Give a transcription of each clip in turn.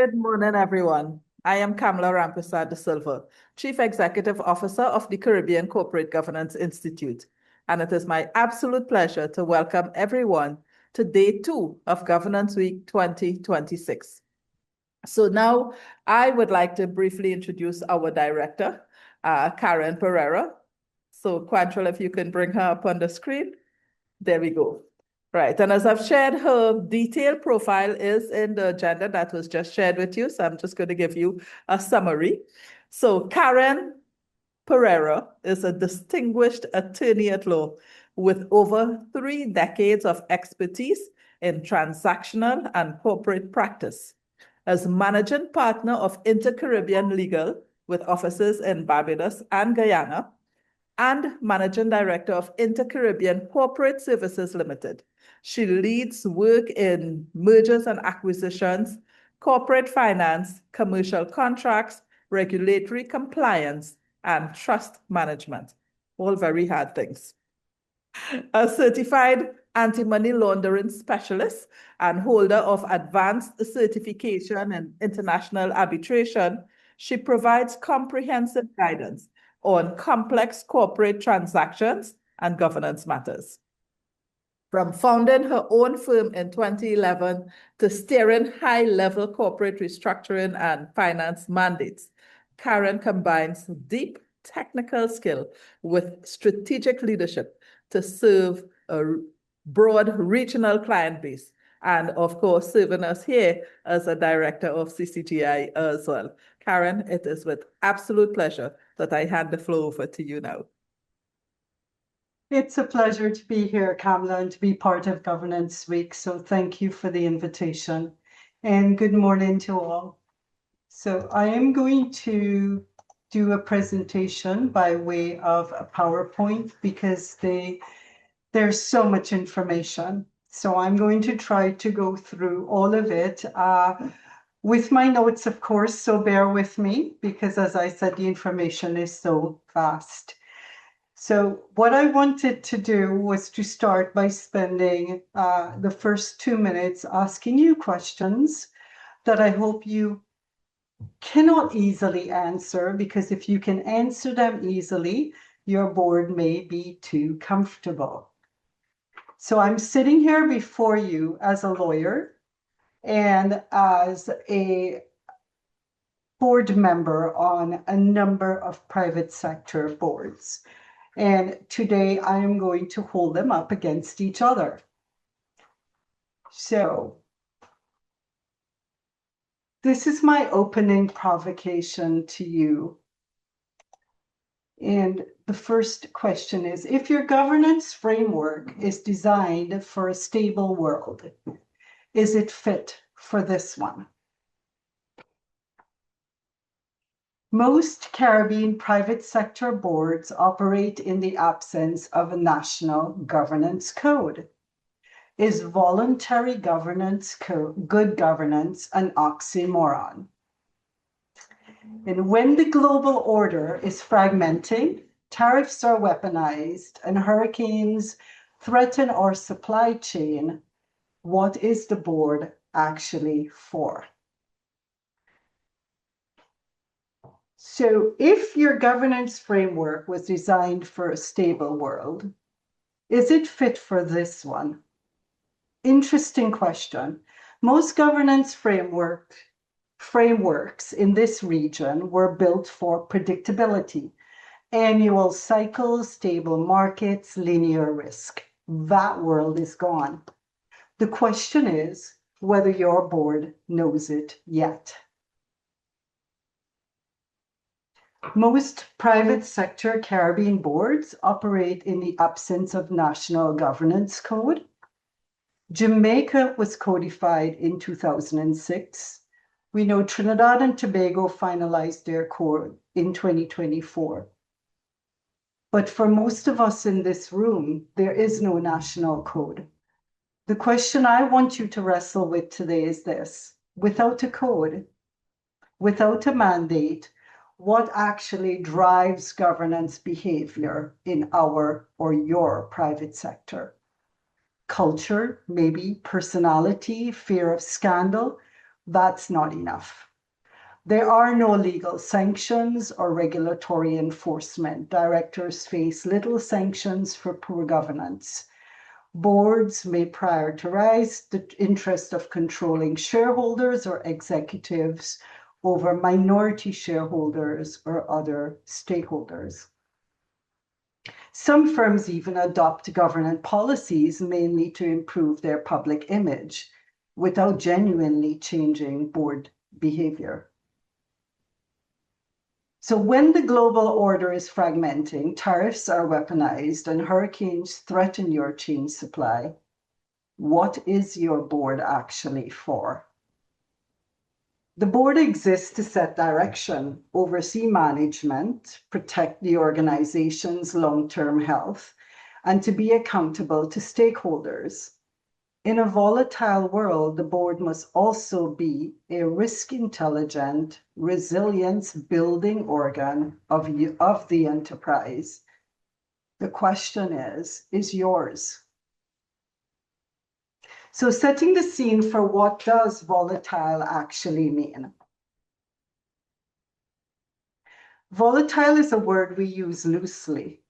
Good morning, everyone. I am Kamala Rampersad de Silva, Chief Executive Officer of the Caribbean Corporate Governance Institute, and it is my absolute pleasure to welcome everyone to Day 2 of Governance Week 2026. So now I would like to briefly introduce our director, Karen Perreira. So Quantrell, if you can bring her up on the screen. There we go. Right, and as I've shared, her detailed profile is in the agenda that was just shared with you, so I'm just going to give you a summary. So Karen Perreira is a distinguished attorney at law with over 3 decades of expertise in transactional and corporate practice. As managing partner of Inter-Caribbean Legal with offices in Barbados and Guyana, and Managing Director of Inter-Caribbean Corporate Services Limited. She leads work in mergers and acquisitions, corporate finance, commercial contracts, regulatory compliance, and trust management. All very hard things. A certified anti-money laundering specialist and holder of advanced certification in international arbitration, she provides comprehensive guidance on complex corporate transactions and governance matters. From founding her own firm in 2011 to steering high-level corporate restructuring and finance mandates, Karen combines deep technical skill with strategic leadership to serve a broad regional client base, and of course, serving us here as a director of CCGI as well. Karen, it is with absolute pleasure that I hand the floor over to you now. It's a pleasure to be here, Kamala, and to be part of Governance Week. So thank you for the invitation. And good morning to all. So I am going to do a presentation by way of a PowerPoint because there's so much information. So I'm going to try to go through all of it with my notes, of course, so bear with me because, as I said, the information is so vast. So what I wanted to do was to start by spending the first 2 minutes asking you questions that I hope you cannot easily answer, because if you can answer them easily, your board may be too comfortable. So I'm sitting here before you as a lawyer and as a board member on a number of private sector boards. And today I am going to hold them up against each other. So this is my opening provocation to you. And the first question is, if your governance framework is designed for a stable world, is it fit for this one? Most Caribbean private sector boards operate in the absence of a national governance code. Is voluntary governance good governance an oxymoron? And when the global order is fragmenting, tariffs are weaponized, and hurricanes threaten our supply chain, what is the board actually for? So if your governance framework was designed for a stable world, is it fit for this one? Interesting question. Most governance frameworks in this region were built for predictability, annual cycles, stable markets, linear risk. That world is gone. The question is whether your board knows it yet. Most private sector Caribbean boards operate in the absence of national governance code. Jamaica was codified in 2006. We know Trinidad and Tobago finalized their code in 2024. But for most of us in this room, there is no national code. The question I want you to wrestle with today is this: without a code, without a mandate, what actually drives governance behavior in our or your private sector? Culture, maybe personality, fear of scandal, That's not enough. There are no legal sanctions or regulatory enforcement. Directors face little sanctions for poor governance. Boards may prioritize the interest of controlling shareholders or executives over minority shareholders or other stakeholders. Some firms even adopt governance policies mainly to improve their public image without genuinely changing board behavior. So when the global order is fragmenting, tariffs are weaponized, and hurricanes threaten your chain supply, what is your board actually for? The board exists to set direction, oversee management, protect the organization's long-term health, and to be accountable to stakeholders. In a volatile world, the board must also be a risk-intelligent, resilience-building organ of the enterprise. The question is yours? So setting the scene for what does volatile actually mean? Volatile is a word we use loosely.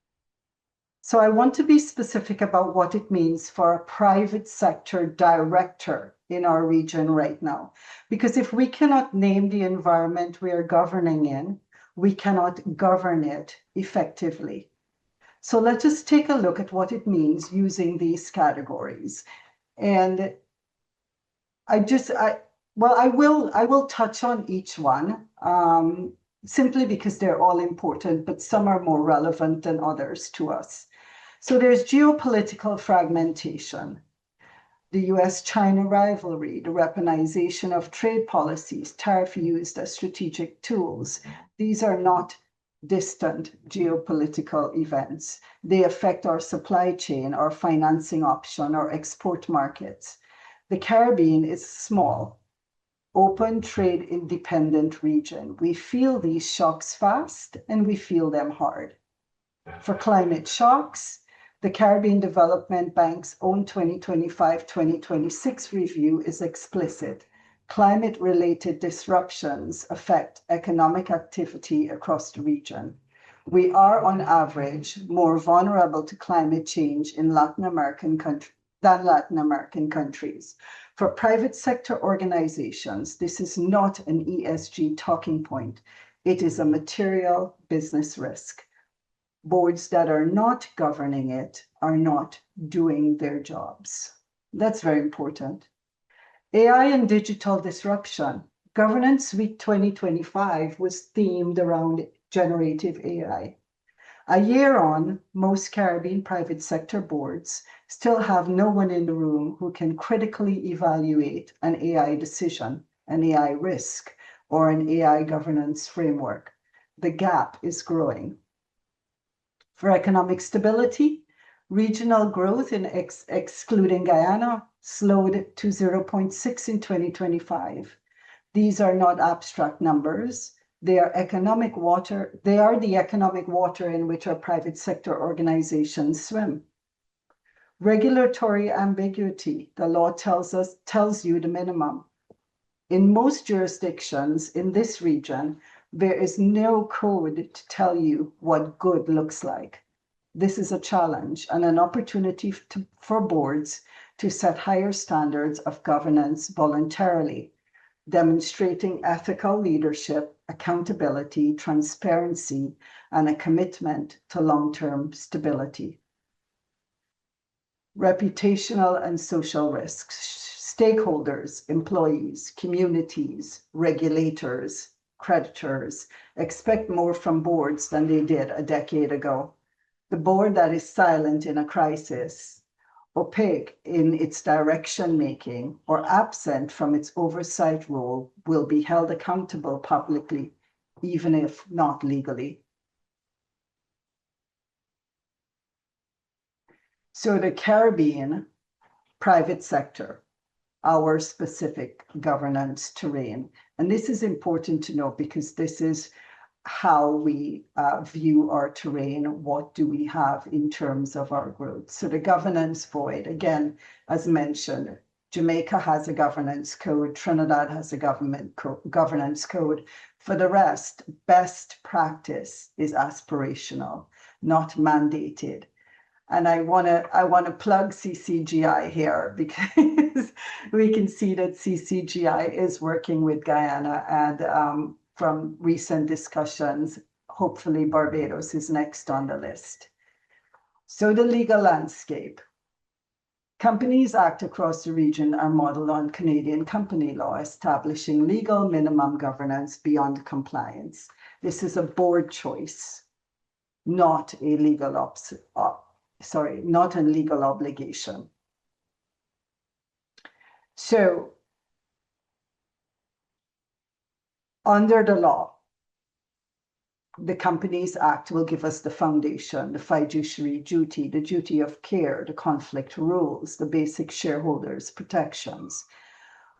So I want to be specific about what it means for a private sector director in our region right now. Because if we cannot name the environment we are governing in, we cannot govern it effectively. So let us take a look at what it means using these categories. And I will touch on each one simply because they're all important, but some are more relevant than others to us. So there's geopolitical fragmentation, the US-China rivalry, the weaponization of trade policies, tariff used as strategic tools. These are not distant geopolitical events. They affect our supply chain, our financing option, our export markets. The Caribbean is small, open trade independent region. We feel these shocks fast and we feel them hard. For climate shocks, the Caribbean Development Bank's own 2025-2026 review is explicit. Climate-related disruptions affect economic activity across the region. We are, on average, more vulnerable to climate change in Latin American countries. For private sector organizations, this is not an ESG talking point. It is a material business risk. Boards that are not governing it are not doing their jobs. That's very important. AI and digital disruption. Governance Week 2025 was themed around generative AI. A year on, most Caribbean private sector boards still have no one in the room who can critically evaluate an AI decision, an AI risk, or an AI governance framework. The gap is growing. For economic stability, regional growth in excluding Guyana slowed to 0.6 in 2025. These are not abstract numbers. They are the economic water in which our private sector organizations swim. Regulatory ambiguity. The law tells you the minimum. In most jurisdictions in this region, there is no code to tell you what good looks like. This is a challenge and an opportunity for boards to set higher standards of governance voluntarily, demonstrating ethical leadership, accountability, transparency, and a commitment to long-term stability. Reputational and social risks. Stakeholders, employees, communities, regulators, creditors expect more from boards than they did a decade ago. The board that is silent in a crisis, opaque in its direction making, or absent from its oversight role will be held accountable publicly, even if not legally. So the Caribbean private sector, our specific governance terrain. And this is important to know because this is how we view our terrain. What do we have in terms of our growth? So the governance void, again, as mentioned, Jamaica has a governance code. Trinidad has a governance code. For the rest, best practice is aspirational, not mandated. And I want to plug CCGI here because we can see that CCGI is working with Guyana, and from recent discussions, hopefully Barbados is next on the list. So the legal landscape. Companies Act across the region are modeled on Canadian company law, establishing legal minimum governance beyond compliance. This is a board choice, not a legal not a legal obligation. So, under the law, the Companies Act will give us the foundation, the fiduciary duty, the duty of care, the conflict rules, the basic shareholders protections.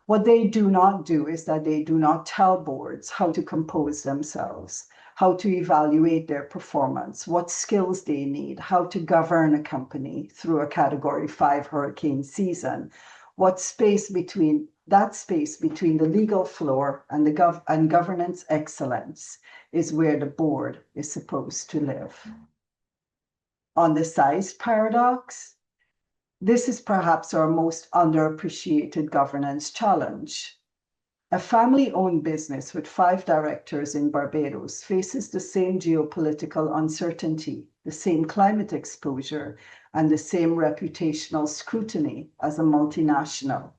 What they do not do is that they do not tell boards how to compose themselves, how to evaluate their performance, what skills they need, how to govern a company through a Category 5 hurricane season, what space between the legal floor and the governance excellence is where the board is supposed to live. On the size paradox, this is perhaps our most underappreciated governance challenge. A family-owned business with 5 directors in Barbados faces the same geopolitical uncertainty, the same climate exposure, and the same reputational scrutiny as a multinational,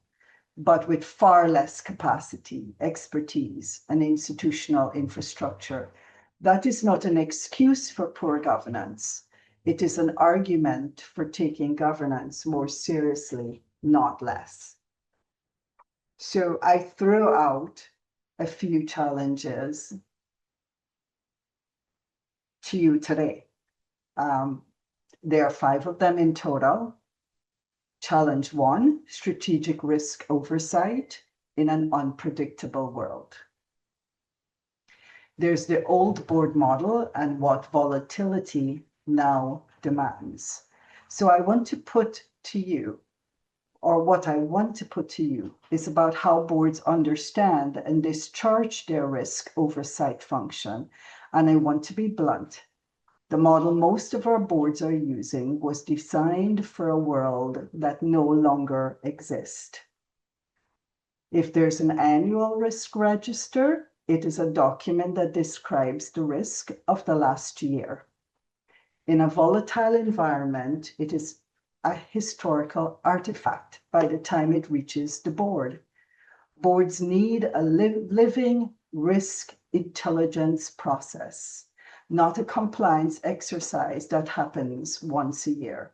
but with far less capacity, expertise, and institutional infrastructure. That is not an excuse for poor governance. It is an argument for taking governance more seriously, not less. So I threw out a few challenges to you today. There are 5 of them in total. Challenge 1, strategic risk oversight in an unpredictable world. There's the old board model and what volatility now demands. So I want to put to you, or what I want to put to you, is about how boards understand and discharge their risk oversight function. And I want to be blunt. The model most of our boards are using was designed for a world that no longer exists. If there's an annual risk register, it is a document that describes the risk of the last year. In a volatile environment, it is a historical artifact by the time it reaches the board. Boards need a living risk intelligence process, not a compliance exercise that happens once a year.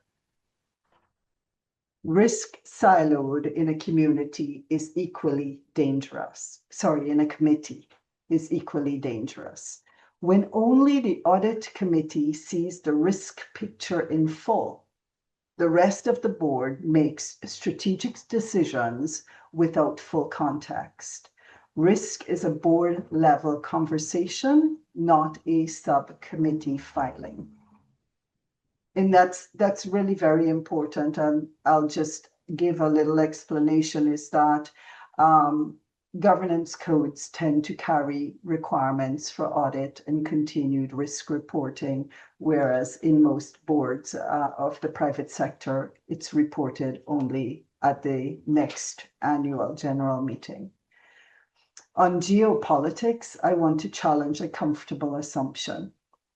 Risk siloed in a community is equally dangerous. In a committee is equally dangerous. When only the audit committee sees the risk picture in full, the rest of the board makes strategic decisions without full context. Risk is a board level conversation, not a subcommittee filing. And that's really very important. And I'll just give a little explanation, is that governance codes tend to carry requirements for audit and continued risk reporting, whereas in most boards of the private sector, it's reported only at the next annual general meeting. On geopolitics, I want to challenge a comfortable assumption.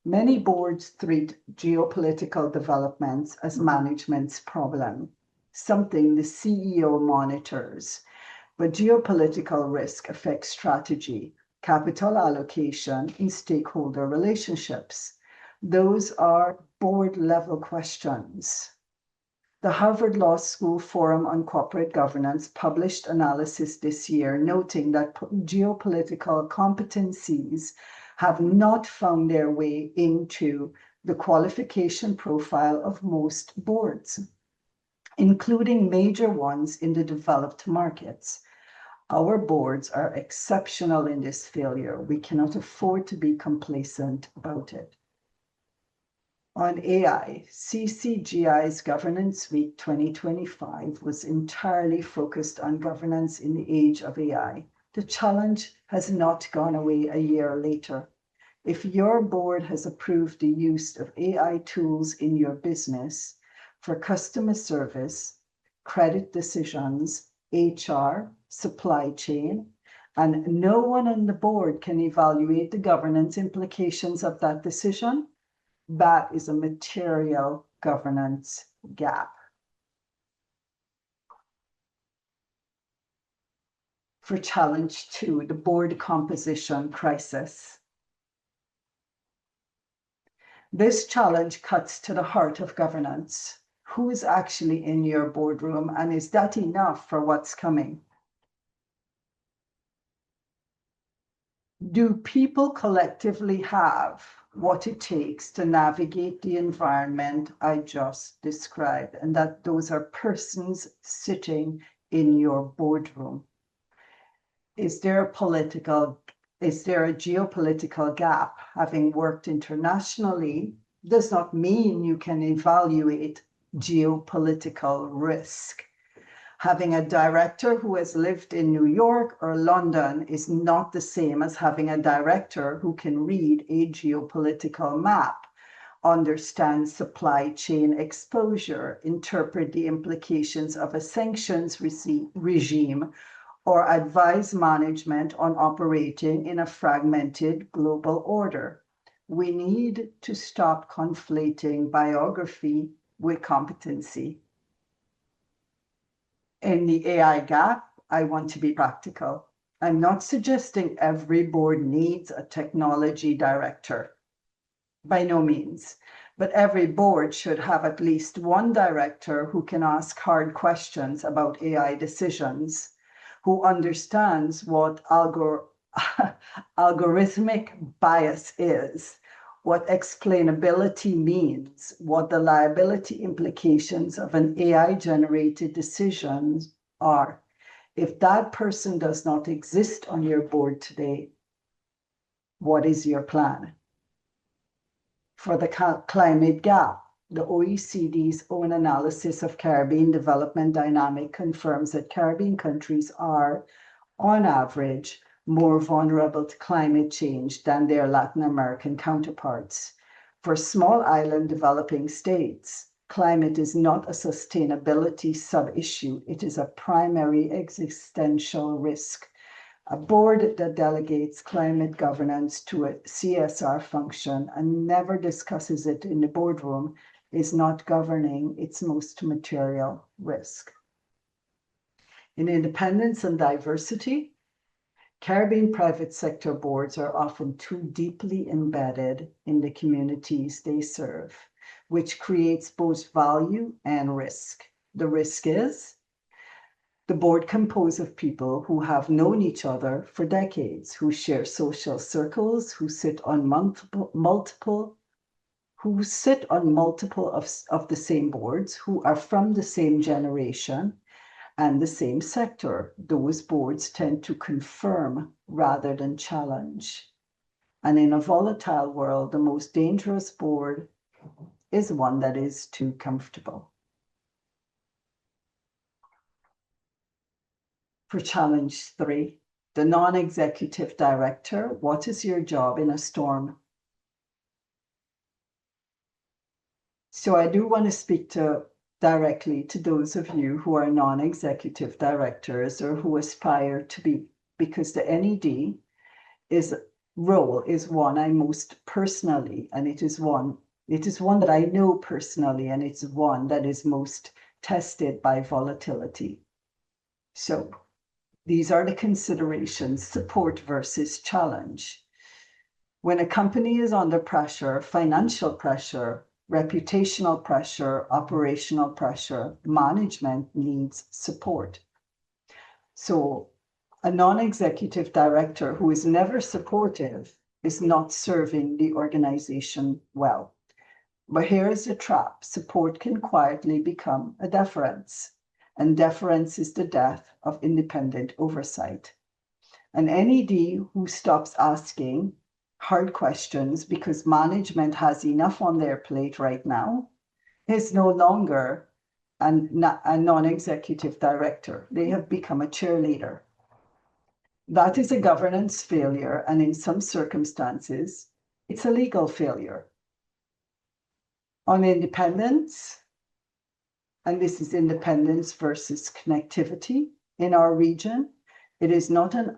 Many boards treat geopolitical developments as management's problem, something the CEO monitors. But geopolitical risk affects strategy, capital allocation, and stakeholder relationships. Those are board-level questions. The Harvard Law School Forum on Corporate Governance published analysis this year noting that geopolitical competencies have not found their way into the qualification profile of most boards, including major ones in the developed markets. Our boards are exceptional in this failure. We cannot afford to be complacent about it. On AI, CCGI's Governance Week 2025 was entirely focused on governance in the age of AI. The challenge has not gone away a year later. If your board has approved the use of AI tools in your business for customer service, credit decisions, HR, supply chain, and no one on the board can evaluate the governance implications of that decision, that is a material governance gap. For challenge 2, the board composition crisis. This challenge cuts to the heart of governance. Who is actually in your boardroom, and is that enough for what's coming? Do people collectively have what it takes to navigate the environment I just described, and that those are persons sitting in your boardroom? Is there a geopolitical gap? Having worked internationally does not mean you can evaluate geopolitical risk. Having a director who has lived in New York or London is not the same as having a director who can read a geopolitical map, understand supply chain exposure, interpret the implications of a sanctions regime, or advise management on operating in a fragmented global order. We need to stop conflating biography with competency. In the AI gap, I want to be practical. I'm not suggesting every board needs a technology director. By no means. But every board should have at least one director who can ask hard questions about AI decisions, who understands what algorithmic bias is, what explainability means, what the liability implications of an AI-generated decision are. If that person does not exist on your board today, what is your plan? For the climate gap, the OECD's own analysis of Caribbean development dynamic confirms that Caribbean countries are, on average, more vulnerable to climate change than their Latin American counterparts. For small island developing states, climate is not a sustainability sub-issue. It is a primary existential risk. A board that delegates climate governance to a CSR function and never discusses it in the boardroom is not governing its most material risk. In independence and diversity, Caribbean private sector boards are often too deeply embedded in the communities they serve, which creates both value and risk. The risk is the board composed of people who have known each other for decades, who share social circles, who sit on multiple of the same boards, who are from the same generation and the same sector. Those boards tend to confirm rather than challenge. And in a volatile world, the most dangerous board is one that is too comfortable. For challenge 3, the non-executive director, what is your job in a storm? So I do want to speak directly to those of you who are non-executive directors or who aspire to be, because the NED role is one I most personally, and it is one that I know personally, and it's one that is most tested by volatility. So these are the considerations: support versus challenge. When a company is under pressure, financial pressure, reputational pressure, operational pressure, management needs support. So a non-executive director who is never supportive is not serving the organization well. But here is the trap: support can quietly become a deference, and deference is the death of independent oversight. An NED who stops asking, hard questions because management has enough on their plate right now, is no longer a non-executive director. They have become a cheerleader. That is a governance failure, and in some circumstances, it's a legal failure. On independence, and this is independence versus connectivity in our region, it is not an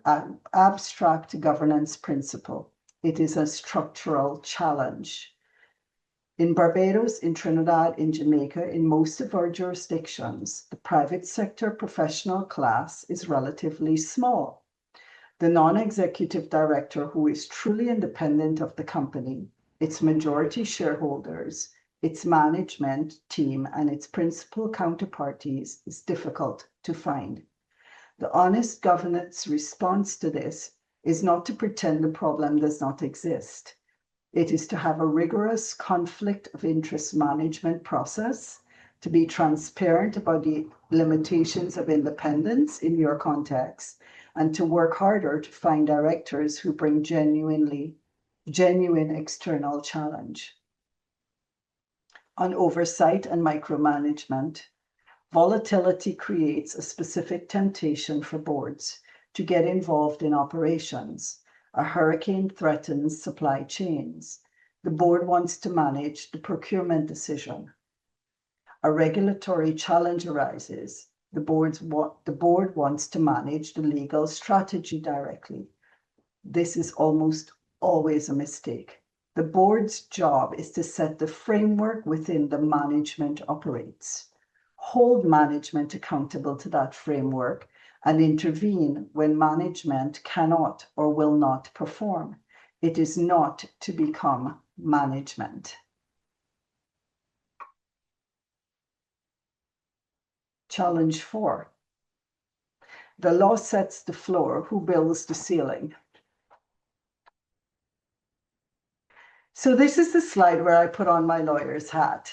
abstract governance principle. It is a structural challenge. In Barbados, in Trinidad, in Jamaica, in most of our jurisdictions, the private sector professional class is relatively small. The non-executive director, who is truly independent of the company, its majority shareholders, its management team, and its principal counterparties, is difficult to find. The honest governance response to this is not to pretend the problem does not exist. It is to have a rigorous conflict of interest management process, to be transparent about the limitations of independence in your context, and to work harder to find directors who bring genuine external challenge. On oversight and micromanagement, volatility creates a specific temptation for boards to get involved in operations. A hurricane threatens supply chains. The board wants to manage the procurement decision. A regulatory challenge arises. The board wants to manage the legal strategy directly. This is almost always a mistake. The board's job is to set the framework within the management operates, hold management accountable to that framework, and intervene when management cannot or will not perform. It is not to become management. Challenge 4. The law sets the floor. Who builds the ceiling? So this is the slide where I put on my lawyer's hat,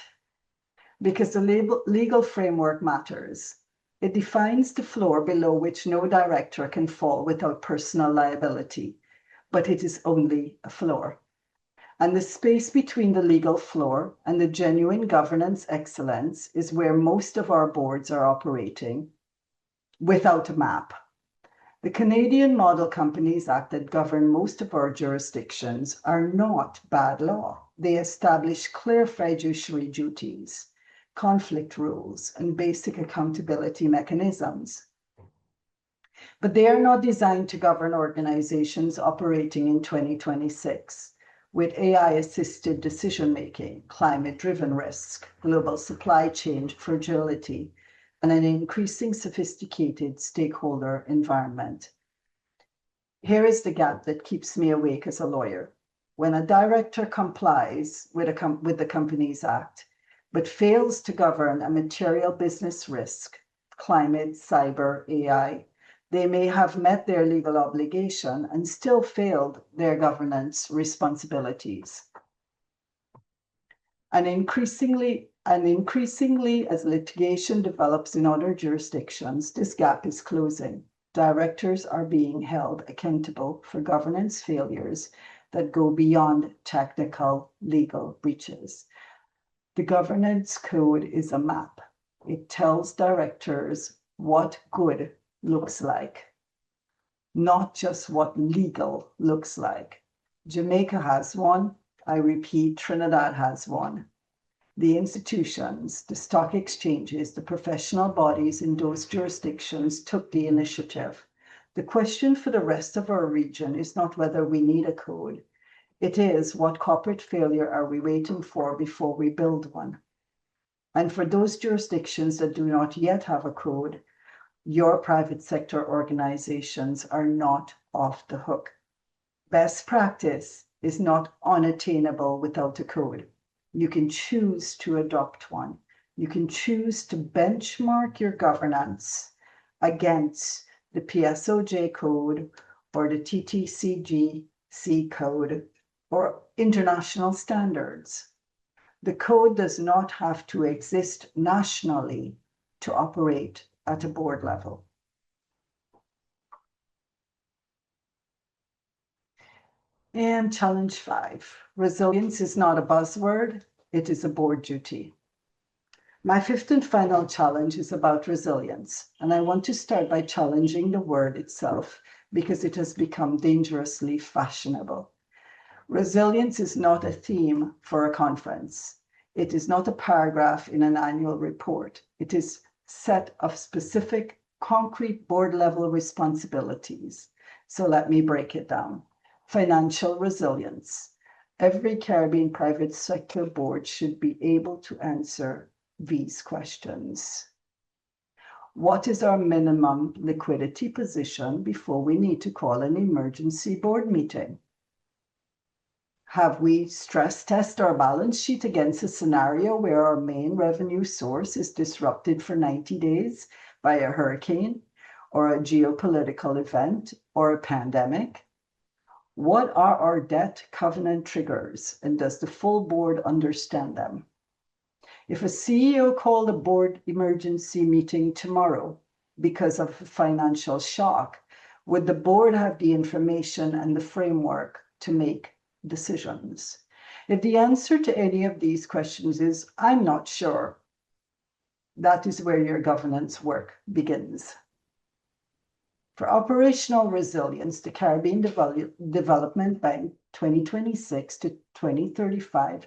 because the legal framework matters. It defines the floor below which no director can fall without personal liability, but it is only a floor. And the space between the legal floor and the genuine governance excellence is where most of our boards are operating without a map. The Canadian Model Companies Act that govern most of our jurisdictions are not bad law. They establish clear fiduciary duties, conflict rules, and basic accountability mechanisms. But they are not designed to govern organizations operating in 2026 with AI-assisted decision-making, climate-driven risk, global supply chain fragility, and an increasing sophisticated stakeholder environment. Here is the gap that keeps me awake as a lawyer. When a director complies with the Companies Act, but fails to govern a material business risk, climate, cyber, AI, they may have met their legal obligation and still failed their governance responsibilities. And increasingly, as litigation develops in other jurisdictions, this gap is closing. Directors are being held accountable for governance failures that go beyond technical legal breaches. The governance code is a map. It tells directors what good looks like, not just what legal looks like. Jamaica has one. I repeat, Trinidad has one. The institutions, the stock exchanges, the professional bodies in those jurisdictions took the initiative. The question for the rest of our region is not whether we need a code. It is, what corporate failure are we waiting for before we build one? And for those jurisdictions that do not yet have a code, your private sector organizations are not off the hook. Best practice is not unattainable without a code. You can choose to adopt one. You can choose to benchmark your governance against the PSOJ code or the TTCGC code or international standards. The code does not have to exist nationally to operate at a board level. And challenge 5, resilience is not a buzzword, it is a board duty. My 5th and final challenge is about resilience, and I want to start by challenging the word itself because it has become dangerously fashionable. Resilience is not a theme for a conference. It is not a paragraph in an annual report. It is a set of specific, concrete board-level responsibilities. So let me break it down. Financial resilience. Every Caribbean private sector board should be able to answer these questions. What is our minimum liquidity position before we need to call an emergency board meeting? Have we stress test our balance sheet against a scenario where our main revenue source is disrupted for 90 days by a hurricane or a geopolitical event or a pandemic? What are our debt covenant triggers, and does the full board understand them? If a CEO called a board emergency meeting tomorrow because of a financial shock, would the board have the information and the framework to make decisions? If the answer to any of these questions is, I'm not sure, that is where your governance work begins. For operational resilience, the Caribbean Development Bank 2026 to 2035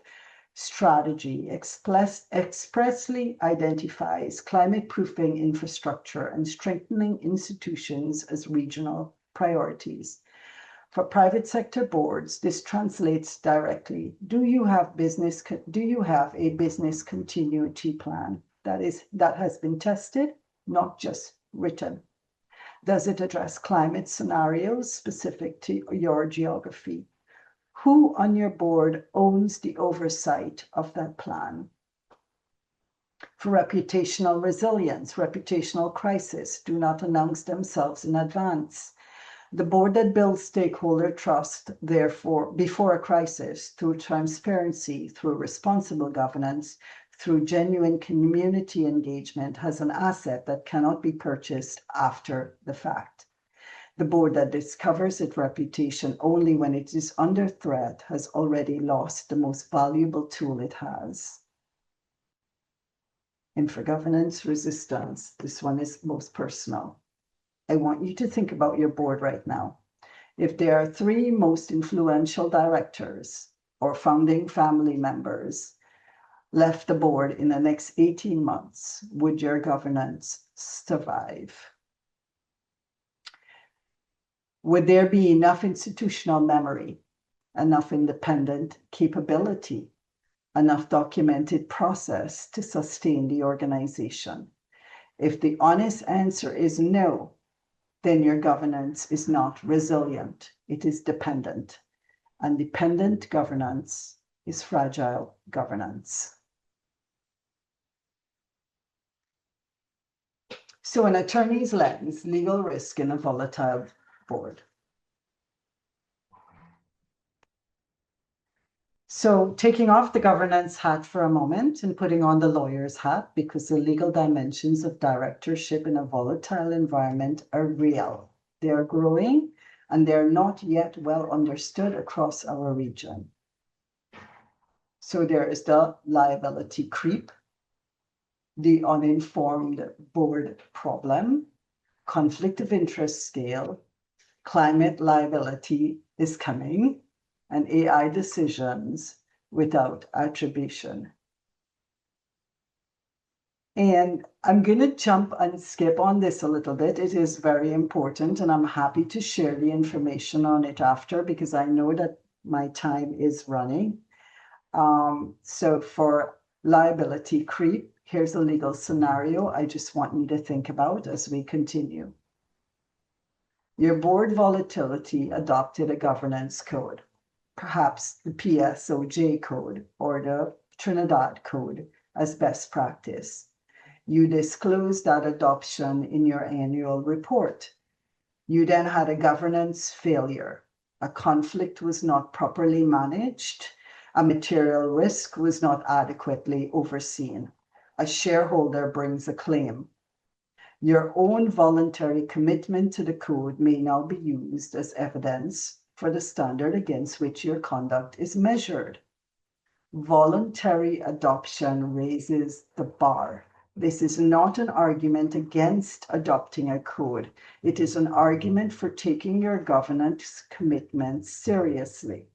strategy expressly identifies climate-proofing infrastructure and strengthening institutions as regional priorities. For private sector boards, this translates directly. Do you have a business continuity plan that has been tested, not just written? Does it address climate scenarios specific to your geography? Who on your board owns the oversight of that plan? For reputational resilience, reputational crisis do not announce themselves in advance. The board that builds stakeholder trust, therefore, before a crisis, through transparency, through responsible governance, through genuine community engagement, has an asset that cannot be purchased after the fact. The board that discovers its reputation only when it is under threat has already lost the most valuable tool it has. And for governance resistance, this one is most personal. I want you to think about your board right now. If there are 3 most influential directors or founding family members left the board in the next 18 months, would your governance survive? Would there be enough institutional memory, enough independent capability, enough documented process to sustain the organization? If the honest answer is no, then your governance is not resilient. It is dependent. And dependent governance is fragile governance. So an attorney's lens, legal risk in a volatile board. So taking off the governance hat for a moment and putting on the lawyer's hat, because the legal dimensions of directorship in a volatile environment are real. They are growing and they're not yet well understood across our region. So there is the liability creep, the uninformed board problem, conflict of interest scale, climate liability is coming, and AI decisions without attribution. And I'm going to jump and skip on this a little bit. It is very important, and I'm happy to share the information on it after, because I know that my time is running. So for liability creep, here's a legal scenario I just want you to think about as we continue. Your board volatility adopted a governance code, perhaps the PSOJ code or the Trinidad code as best practice. You disclosed that adoption in your annual report. You then had a governance failure. A conflict was not properly managed. A material risk was not adequately overseen. A shareholder brings a claim. Your own voluntary commitment to the code may now be used as evidence for the standard against which your conduct is measured. Voluntary adoption raises the bar. This is not an argument against adopting a code. It is an argument for taking your governance commitments seriously.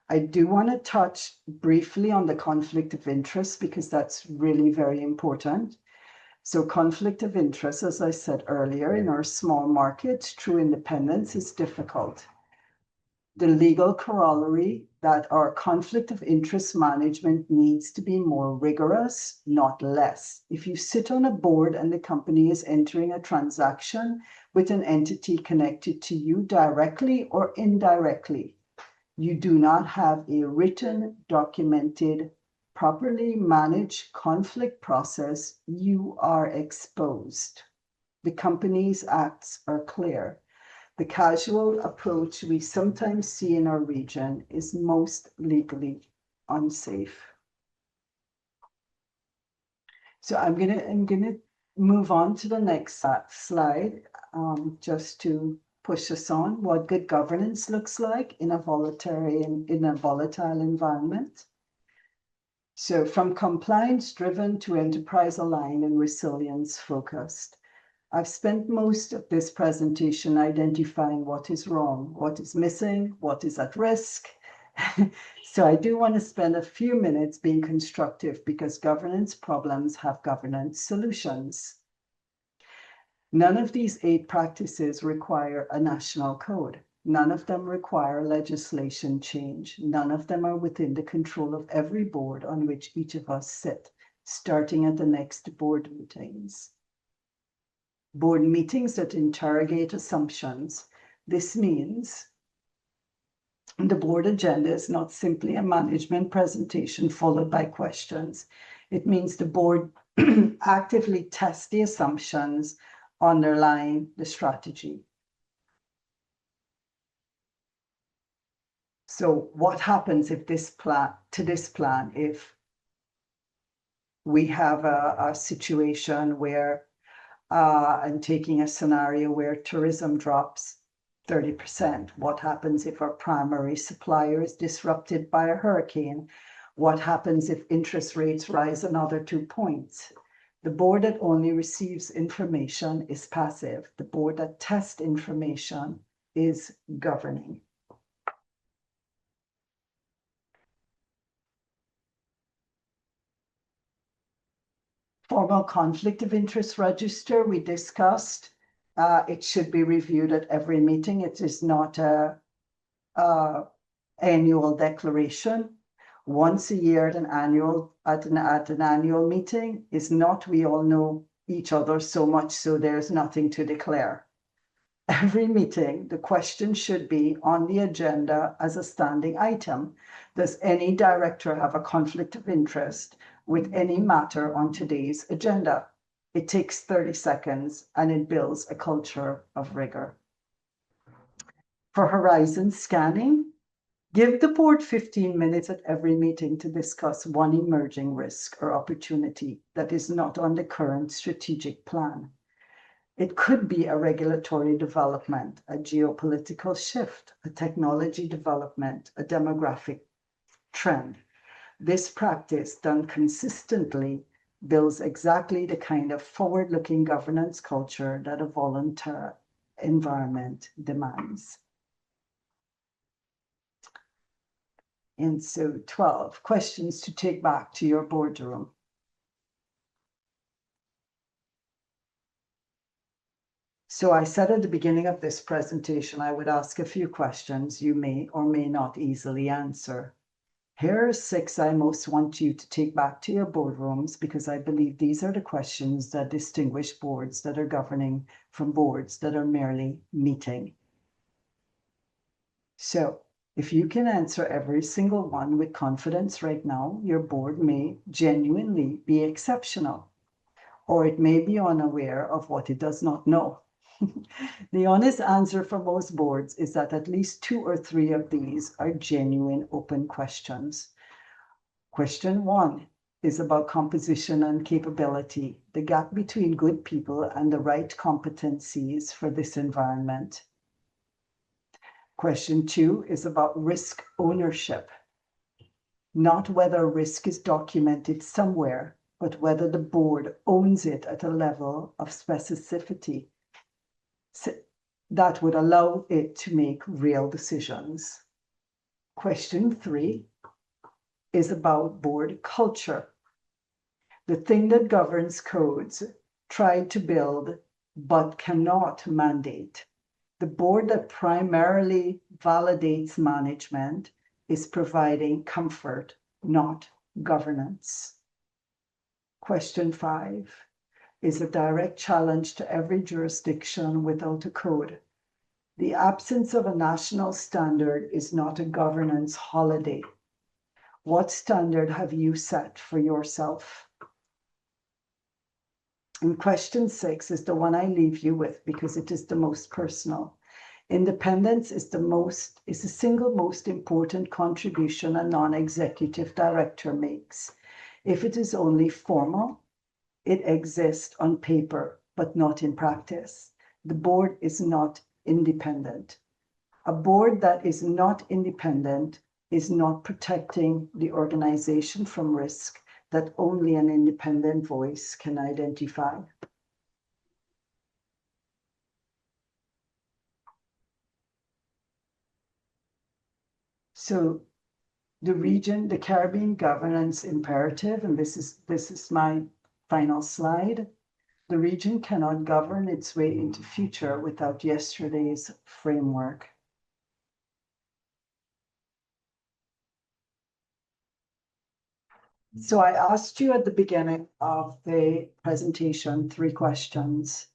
I do want to touch briefly on the conflict of interest because that's really very important. So conflict of interest, as I said earlier, in our small market, true independence is difficult. The legal corollary that our conflict of interest management needs to be more rigorous, not less. If you sit on a board and the company is entering a transaction with an entity connected to you directly or indirectly, you do not have a written, documented, properly managed conflict process, you are exposed. The company's acts are clear. The casual approach we sometimes see in our region is most legally unsafe. So I'm gonna move on to the next slide, just to push us on what good governance looks like in a volatile environment. So from compliance driven to enterprise aligned and resilience focused. I've spent most of this presentation identifying what is wrong, what is missing, what is at risk. So I do want to spend a few minutes being constructive because governance problems have governance solutions. None of these 8 practices require a national code. None of them require legislation change. None of them are within the control of every board on which each of us sit, starting at the next board meetings. Board meetings that interrogate assumptions. This means the board agenda is not simply a management presentation followed by questions. It means the board actively tests the assumptions underlying the strategy. So what happens if if we have a situation where and taking a scenario where tourism drops 30%. What happens if our primary supplier is disrupted by a hurricane? What happens if interest rates rise another 2 points? The board that only receives information is passive. The board that tests information is governing. Formal conflict of interest register, we discussed. It should be reviewed at every meeting. It is not a annual declaration. Once a year at an annual meeting is not, we all know each other so much, so there's nothing to declare. Every meeting, the question should be on the agenda as a standing item. Does any director have a conflict of interest with any matter on today's agenda? It takes 30 seconds and it builds a culture of rigor. For horizon scanning, give the board 15 minutes at every meeting to discuss one emerging risk or opportunity that is not on the current strategic plan. It could be a regulatory development, a geopolitical shift, a technology development, a demographic trend. This practice, done consistently, builds exactly the kind of forward-looking governance culture that a voluntary environment demands. And so 12 questions to take back to your boardroom. So I said at the beginning of this presentation, I would ask a few questions you may or may not easily answer. Here are 6 I most want you to take back to your boardrooms because I believe these are the questions that distinguish boards that are governing from boards that are merely meeting. So if you can answer every single one with confidence right now, your board may genuinely be exceptional, or it may be unaware of what it does not know. The honest answer for most boards is that at least 2 or 3 of these are genuine open questions. Question 1, is about composition and capability, the gap between good people and the right competencies for this environment. Question 2 is about risk ownership, not whether risk is documented somewhere, but whether the board owns it at a level of specificity that would allow it to make real decisions. Question 3 is about board culture, the thing that governs codes tried to build but cannot mandate. The board that primarily validates management is providing comfort, not governance. Question 5 is a direct challenge to every jurisdiction without a code. The absence of a national standard is not a governance holiday. What standard have you set for yourself? And question 6 is the one I leave you with because it is the most personal. Independence is the single most important contribution a non-executive director makes. If it is only formal, it exists on paper, but not in practice. The board is not independent. A board that is not independent is not protecting the organization from risk that only an independent voice can identify. So the Caribbean governance imperative, and this is my final slide. The region cannot govern its way into future without yesterday's framework. So I asked you at the beginning of the presentation 3 questions.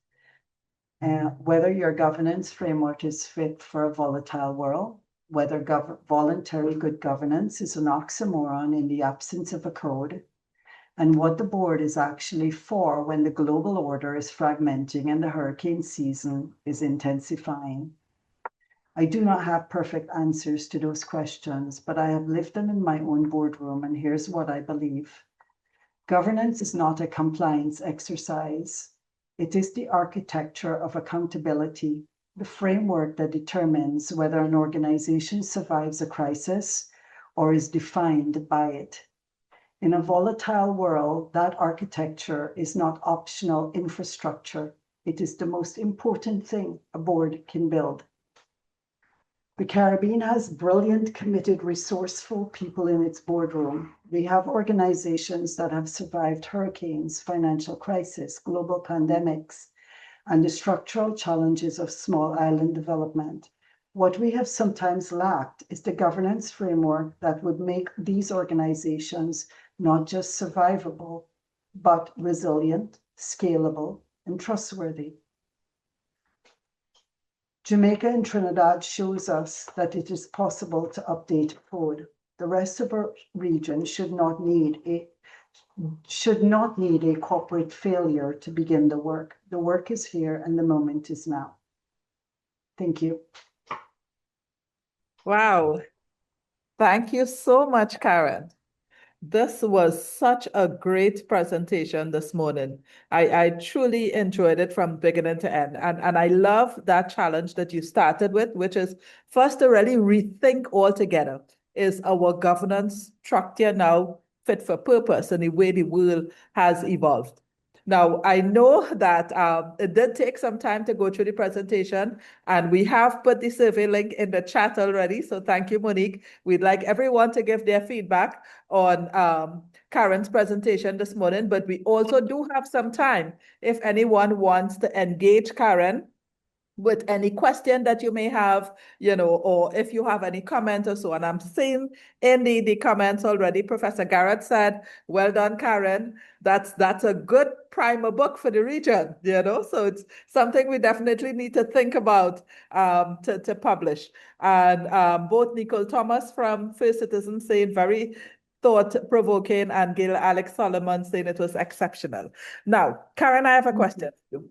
Whether your governance framework is fit for a volatile world, whether voluntary good governance is an oxymoron in the absence of a code, and what the board is actually for when the global order is fragmenting and the hurricane season is intensifying. I do not have perfect answers to those questions, but I have lived them in my own boardroom, and here's what I believe. Governance is not a compliance exercise. It is the architecture of accountability, the framework that determines whether an organization survives a crisis or is defined by it. In a volatile world, that architecture is not optional infrastructure. It is the most important thing a board can build. The Caribbean has brilliant, committed, resourceful people in its boardroom. We have organizations that have survived hurricanes, financial crisis, global pandemics, and the structural challenges of small island development. What we have sometimes lacked is the governance framework that would make these organizations not just survivable, but resilient, scalable, and trustworthy. Jamaica and Trinidad shows us that it is possible to update code. The rest of our region should not need a corporate failure to begin the work. The work is here and the moment is now. Thank you. Wow. Thank you so much, Karen. This was such a great presentation this morning. I truly enjoyed it from beginning to end. And I love that challenge that you started with, which is first to really rethink altogether. Is our governance structure now fit for purpose in the way the world has evolved? Now, I know that it did take some time to go through the presentation, and we have put the survey link in the chat already. So thank you, Monique. We'd like everyone to give their feedback on Karen's presentation this morning, but we also do have some time if anyone wants to engage Karen with any question that you may have, or if you have any comment or so. And I'm seeing in the comments already, Professor Garrett said, well done, Karen. That's a good primer book for the region, so it's something we definitely need to think about to publish. And both Nicole Thomas from First Citizen saying very thought-provoking, and Gail Alex Solomon saying it was exceptional. Now, Karen, I have a question for you.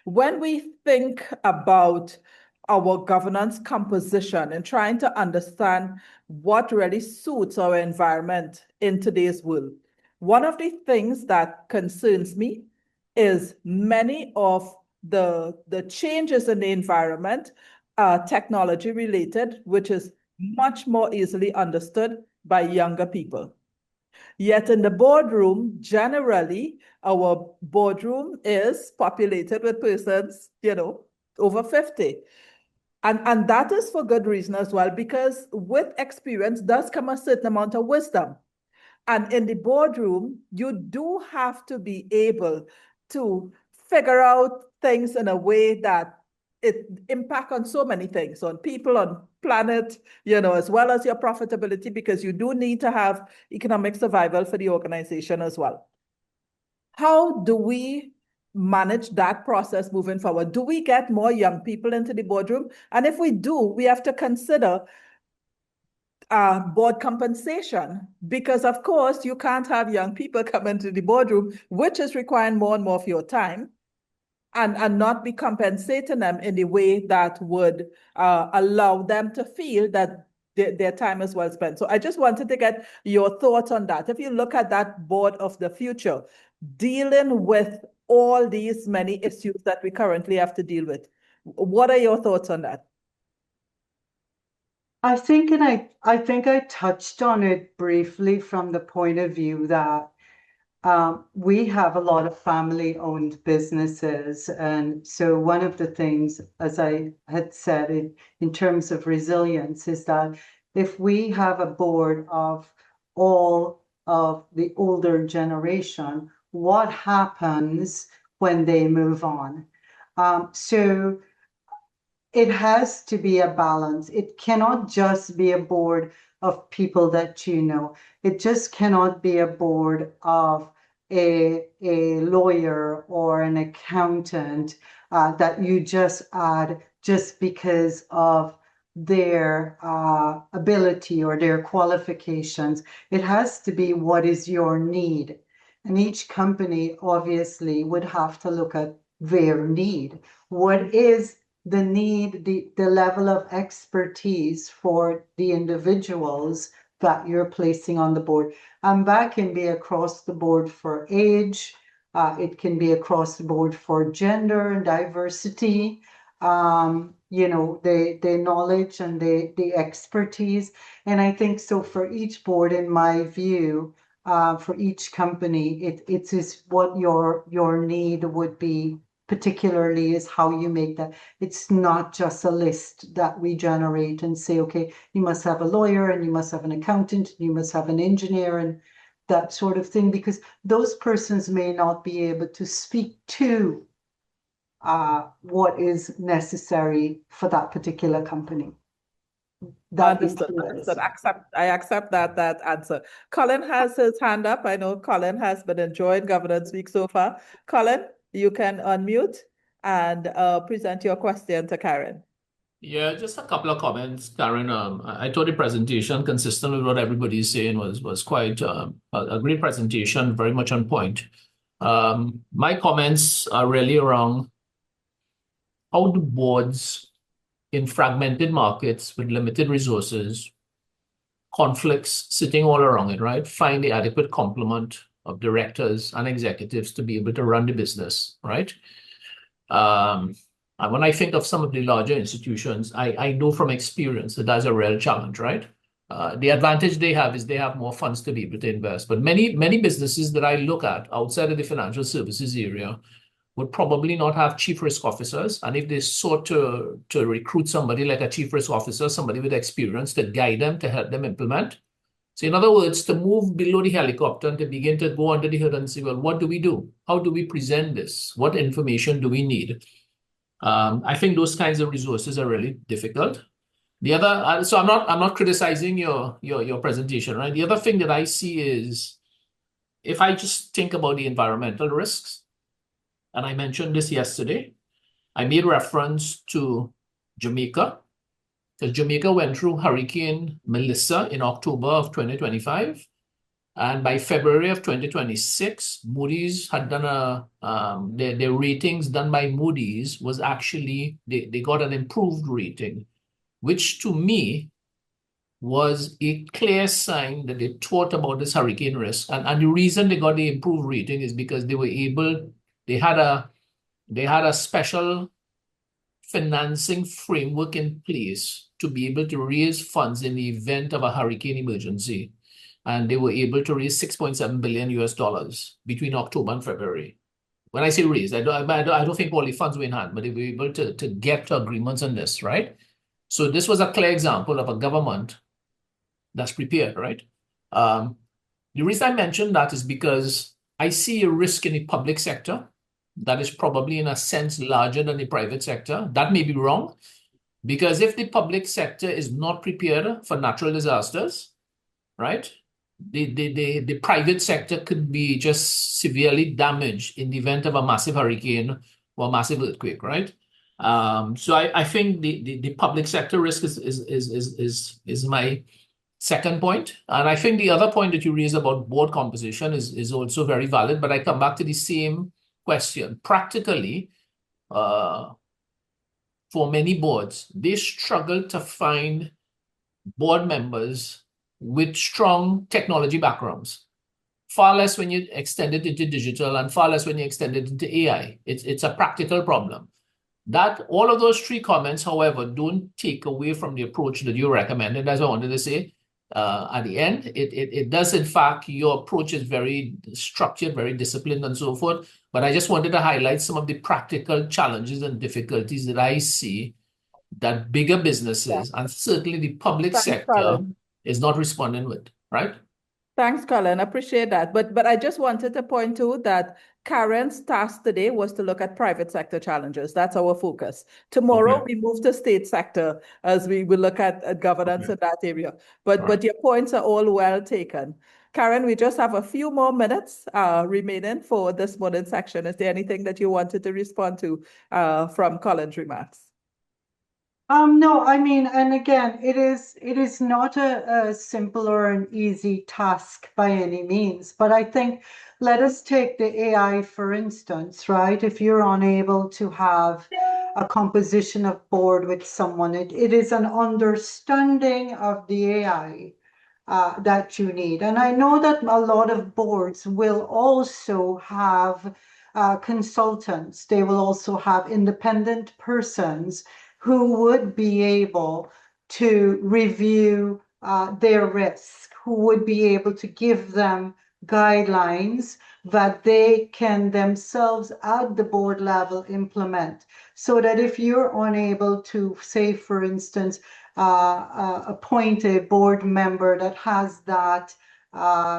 When we think about our governance composition and trying to understand what really suits our environment in today's world. One of the things that concerns me is many of the changes in the environment are technology related, which is much more easily understood by younger people. Yet in the boardroom, generally, our boardroom is populated with persons, over 50. And that is for good reason as well, because with experience does come a certain amount of wisdom. And in the boardroom, you do have to be able to figure out things in a way that it impact on so many things, on people, on planet, as well as your profitability, because you do need to have economic survival for the organization as well. How do we manage that process moving forward? Do we get more young people into the boardroom? And if we do, we have to consider board compensation, because of course you can't have young people come into the boardroom, which is requiring more and more of your time, and not be compensating them in the way that would allow them to feel that their time is well spent. So I just wanted to get your thoughts on that. If you look at that board of the future, dealing with all these many issues that we currently have to deal with, what are your thoughts on that? I think I touched on it briefly from the point of view that we have a lot of family-owned businesses. And so one of the things, as I had said, in terms of resilience, is that if we have a board of all of the older generation, what happens when they move on? So it has to be a balance. It cannot just be a board of people that you know. It just cannot be a board of a lawyer or an accountant that you just add just because of their ability or their qualifications. It has to be what is your need. And each company obviously would have to look at their need. What is the need, the level of expertise for the individuals that you're placing on the board? And that can be across the board for age, it can be across the board for gender and diversity, the knowledge and the expertise. And I think so for each board, in my view, for each company, it is what your need would be, particularly is how you make that. It's not just a list that we generate and say, okay, you must have a lawyer and you must have an accountant, and you must have an engineer and that sort of thing, because those persons may not be able to speak to what is necessary for that particular company. That Understood. Understood. I accept that answer. Colin has his hand up. I know Colin has been enjoying Governance Week so far. Colin, you can unmute and present your question to Karen. Yeah, just a couple of comments, Karen. I thought the presentation, consistent with what everybody's saying, was quite a great presentation, very much on point. My comments are really around how do boards in fragmented markets with limited resources, conflicts sitting all around it, right, find the adequate complement of directors and executives to be able to run the business, right? And when I think of some of the larger institutions, I know from experience that that's a real challenge, right? The advantage they have is they have more funds to be able to invest. But many businesses that I look at outside of the financial services area would probably not have chief risk officers. And if they sought to recruit somebody like a chief risk officer, somebody with experience to guide them, to help them implement. So in other words, to move below the helicopter and to begin to go under the hood and say, well, what do we do? How do we present this? What information do we need? I think those kinds of resources are really difficult. The other, so I'm not criticizing your presentation, right? The other thing that I see is, if I just think about the environmental risks, and I mentioned this yesterday, I made reference to Jamaica, because Jamaica went through Hurricane Melissa in October of 2025, And by February of 2026, Moody's had done their ratings done by Moody's was actually, they got an improved rating, which to me was a clear sign that they thought about this hurricane risk. And the reason they got the improved rating is because they had a special financing framework in place to be able to raise funds in the event of a hurricane emergency. And they were able to raise $6.7 billion between October and February. When I say raise, I don't think all the funds were in hand, but they were able to get to agreements on this, right? So this was a clear example of a government that's prepared, right? The reason I mentioned that is because I see a risk in the public sector that is probably in a sense larger than the private sector. That may be wrong, because if the public sector is not prepared for natural disasters, right, the private sector could be just severely damaged in the event of a massive hurricane or a massive earthquake, right? So I think the public sector risk is my second point. And I think the other point that you raised about board composition is also very valid, but I come back to the same question. Practically, for many boards, they struggle to find board members with strong technology backgrounds. Far less when you extend it into digital and far less when you extend it into AI. It's a practical problem. That all of those three comments, however, don't take away from the approach that you recommended. As I wanted to say, at the end, it does, in fact, your approach is very structured, very disciplined, and so forth. But I just wanted to highlight some of the practical challenges and difficulties that I see that bigger businesses and certainly the public sector Colin. is not responding with, right? Thanks, Colin. Appreciate that. But I just wanted to point to that Karen's task today was to look at private sector challenges. That's our focus. Tomorrow, we move to state sector as we will look at governance in that area. But your points are all well taken. Karen, we just have a few more minutes remaining for this morning's section. Is there anything that you wanted to respond to from Colin's remarks? No, I mean, and again, it is not a simple or an easy task by any means, but I think let us take the AI, for instance, right? If you're unable to have a composition of board with someone, it is an understanding of the AI that you need. And I know that a lot of boards will also have consultants. They will also have independent persons who would be able to review their risk, who would be able to give them guidelines that they can themselves at the board level implement. So that if you're unable to, say, for instance, appoint a board member that has that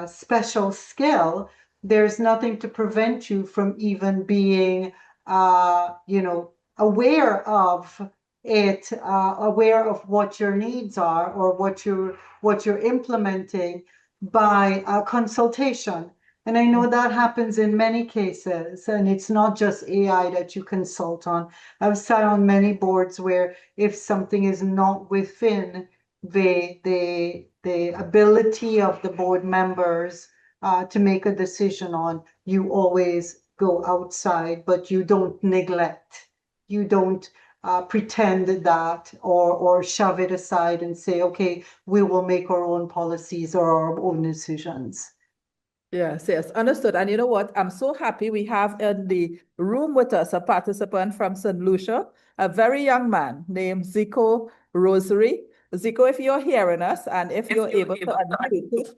special skill, there's nothing to prevent you from even being, aware of it, aware of what your needs are or what you're implementing by a consultation. And I know that happens in many cases, and it's not just AI that you consult on. I've sat on many boards where if something is not within the ability of the board members to make a decision on, you always go outside, but you don't neglect. You don't pretend that or shove it aside and say, okay, we will make our own policies or our own decisions. Yes, yes, understood. And you know what? I'm so happy we have in the room with us a participant from St. Lucia, a very young man named Zico Rosary. Zico, if you're hearing us and if you're able to unmute,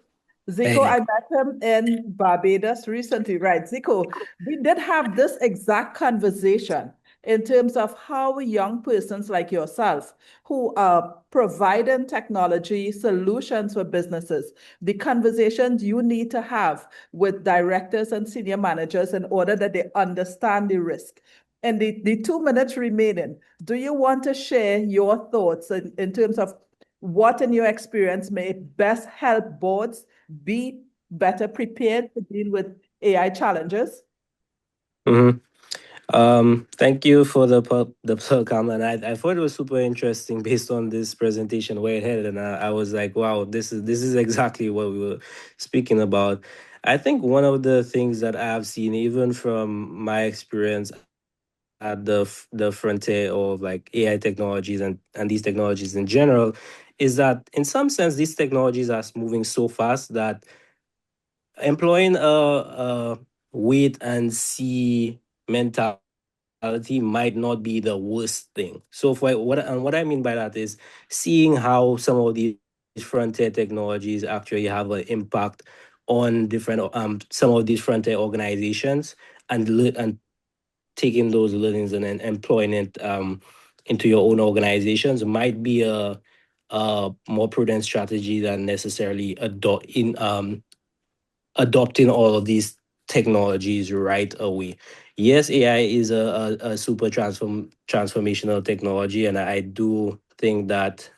Zico, I met him in Barbados recently, right? Zico, we did have this exact conversation in terms of how young persons like yourself who are providing technology solutions for businesses, the conversations you need to have with directors and senior managers in order that they understand the risk. And the 2 minutes remaining, do you want to share your thoughts in terms of what in your experience may best help boards be better prepared to deal with AI challenges? Mm-hmm. Thank you for the welcome, and I thought it was super interesting based on this presentation where it headed, and I was like, wow, this is exactly what we were speaking about. I think one of the things that I've seen, even from my experience at the frontier of like AI technologies and these technologies in general, is that in some sense these technologies are moving so fast that employing a wait and see mentality might not be the worst thing. So for what I mean by that is seeing how some of these frontier technologies actually have an impact on different some of these frontier organizations and taking those learnings and then employing it into your own organizations might be a more prudent strategy than necessarily adopting all of these technologies right away. Yes, AI is a super transformational technology, and I do think that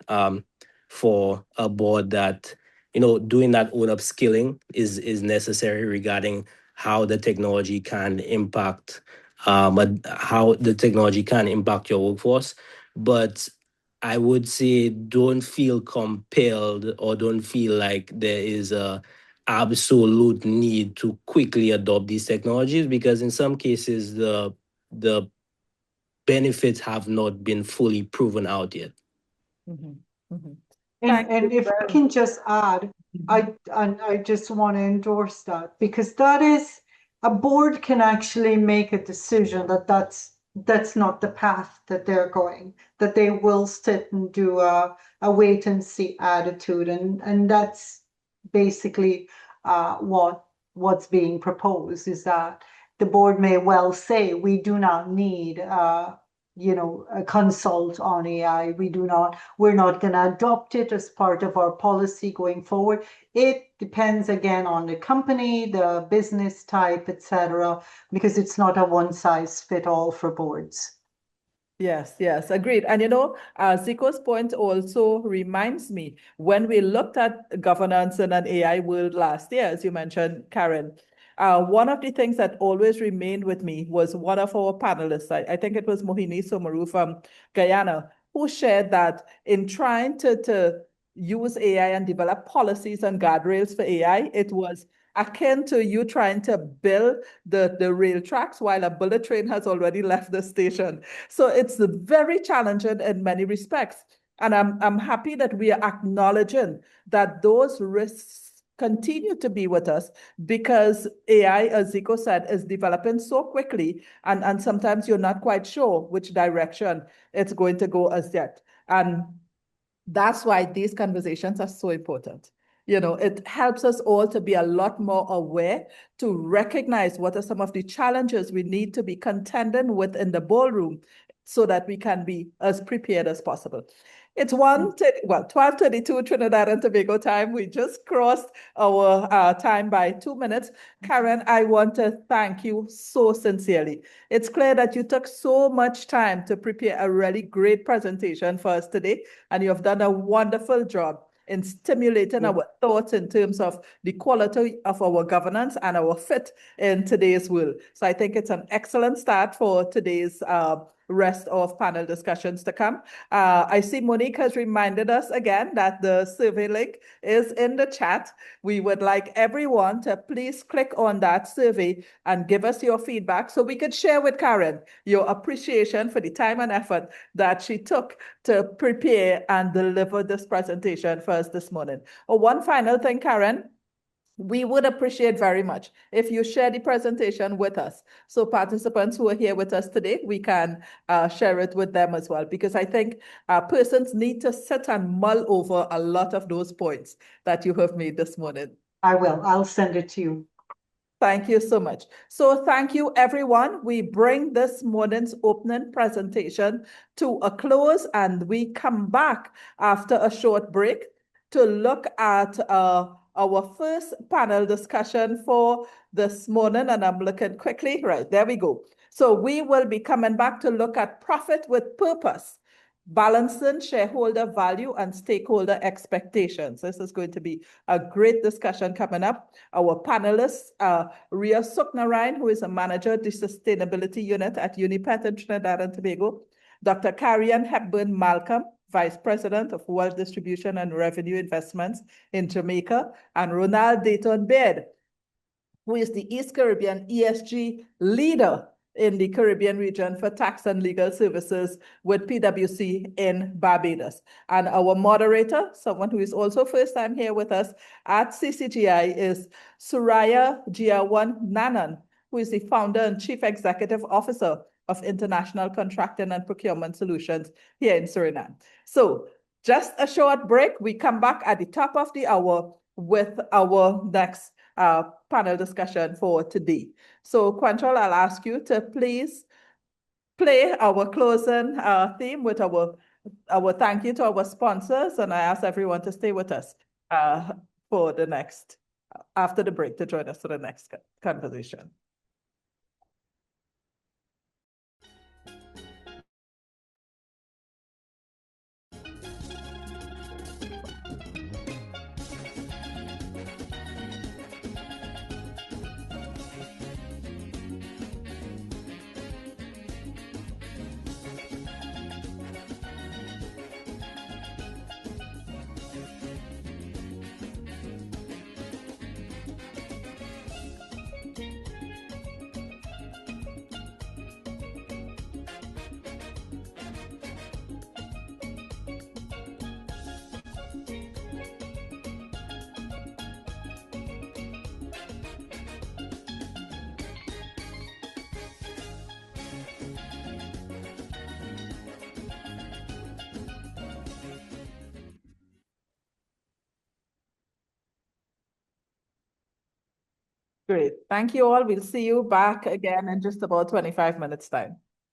for a board that doing that own upskilling is necessary regarding how the technology can impact how the technology can impact your workforce. But I would say don't feel compelled or don't feel like there is a absolute need to quickly adopt these technologies because in some cases the benefits have not been fully proven out yet. Mhm, mhm. And, Thank you and if I very can just add, much. I just want to endorse that because that is a board can actually make a decision that that's not the path that they're going, that they will sit and do a wait and see attitude, and that's basically what's being proposed is that the board may well say we do not need a consult on AI. We're not going to adopt it as part of our policy going forward. It depends again on the company, the business type, etc., because it's not a one size fit all for boards. Yes, yes, agreed. And Zico's point also reminds me when we looked at governance in an AI world last year, as you mentioned, Karen, one of the things that always remained with me was one of our panelists, I think it was Mohini Somaru from Guyana, who shared that in trying to use AI and develop policies and guardrails for AI, it was akin to you trying to build the rail tracks while a bullet train has already left the station. So it's very challenging in many respects. And I'm happy that we are acknowledging that those risks continue to be with us because AI, as Zico said, is developing so quickly, and sometimes you're not quite sure which direction it's going to go as yet. And that's why these conversations are so important. It helps us all to be a lot more aware, to recognize what are some of the challenges we need to be contending with in the ballroom so that we can be as prepared as possible. It's 12:32 Trinidad and Tobago time. We just crossed our time by 2 minutes. Karen, I want to thank you so sincerely. It's clear that you took so much time to prepare a really great presentation for us today, and you have done a wonderful job in stimulating our thoughts in terms of the quality of our governance and our fit in today's world. So I think it's an excellent start for today's rest of panel discussions to come. I see Monique has reminded us again that the survey link is in the chat. We would like everyone to please click on that survey and give us your feedback so we could share with Karen your appreciation for the time and effort that she took to prepare and deliver this presentation for us this morning. One final thing, Karen. We would appreciate very much if you share the presentation with us. So participants who are here with us today, we can share it with them as well, because I think persons need to sit and mull over a lot of those points that you have made this morning. I will. I'll send it to you. Thank you so much. So thank you, everyone. We bring this morning's opening presentation to a close, and we come back after a short break to look at our first panel discussion for this morning. And I'm looking quickly. Right, there we go. So we will be coming back to look at profit with purpose. balancing shareholder value and stakeholder expectations. This is going to be a great discussion coming up. Our panelists are Ria Suknarayan, who is a manager of the sustainability unit at Unipet in Trinidad and Tobago, Dr. Carrie-Ann Hepburn Malcolm, Vice President of Wealth Distribution and Revenue Investments in Jamaica, and Ronald Dayton Baird, who is the East Caribbean ESG leader in the Caribbean region for tax and legal services with PwC in Barbados. And our moderator, someone who is also first time here with us at CCGI, is Suraya Jiawan Nanan, who is the founder and chief executive officer of International Contracting and Procurement Solutions here in Suriname. So just a short break. We come back at the top of the hour with our next panel discussion for today. So Quantrell, I'll ask you to please play our closing theme with our thank you to our sponsors, and I ask everyone to stay with us for the next, after the break, to join us for the next conversation. Great. Thank you all. We'll see you back again in just about 25 minutes time.